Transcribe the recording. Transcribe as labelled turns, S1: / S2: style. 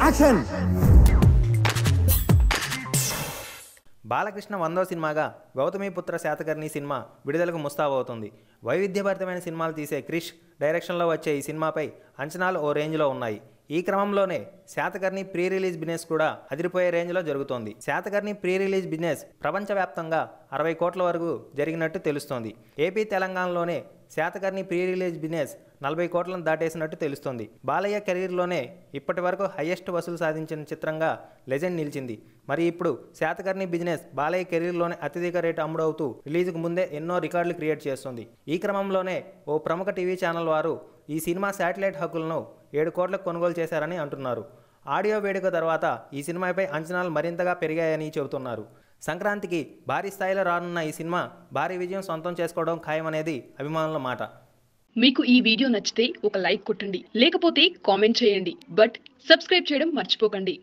S1: Action.
S2: Balakrishna 100వ సినిమాగా Gautamiputra Satakarni cinema విడుదలకు ముస్తాబవుతుంది. వైవిధ్యభరితమైన సినిమాలు తీసే క్రిష్ డైరెక్షన్లో వచ్చే ఈ సినిమాపై అంచనాలు ఓ రేంజ్లో ఉన్నాయి. ఈ క్రమంలోనే శాతకర్ణి ప్రీ రిలీజ్ బిజినెస్ కూడా అదిరిపోయే రేంజ్లో జరుగుతోంది. శాతకర్ణి ప్రీ రిలీజ్ బిజినెస్ ప్రపంచవ్యాప్తంగా 60 కోట్ల వరకు జరిగినట్టు తెలుస్తోంది. ఏపీ తెలంగాణలోనే శాతకర్ణి ప్రీ రిలీజ్ బిజినెస్ 40 కోట్లను దాటేసినట్టు తెలుస్తోంది. బాలయ్య కెరీర్లోనే ఇప్పటి వరకు హైయెస్ట్ వసూలు సాధించిన చిత్రంగా లెజెండ్ నిలిచింది. మరి ఇప్పుడు శాతకర్ణి బిజినెస్ బాలయ్య కెరీర్లోనే అత్యధిక రేటు అమ్ముడవుతూ రిలీజ్కు ముందే ఎన్నో రికార్డులు క్రియేట్ చేస్తుంది. ఈ క్రమంలోనే ఓ ప్రముఖ టీవీ ఛానల్ వారు ఈ సినిమా శాటిలైట్ హక్కులను 7 కోట్లకు కొనుగోలు చేశారని అంటున్నారు. ఆడియో వేడుక తర్వాత ఈ సినిమాపై అంచనాలు మరింతగా పెరిగాయని చెబుతున్నారు. సంక్రాంతికి భారీ స్థాయిలో రానున్న ఈ సినిమా భారీ విజయం సొంతం చేసుకోవడం ఖాయమనేది అభిమానుల మాట.
S3: మీకు ఈ వీడియో నచ్చితే ఒక లైక్ కొట్టండి, లేకపోతే కామెంట్ చేయండి. బట్ సబ్స్క్రైబ్ చేయడం మర్చిపోకండి.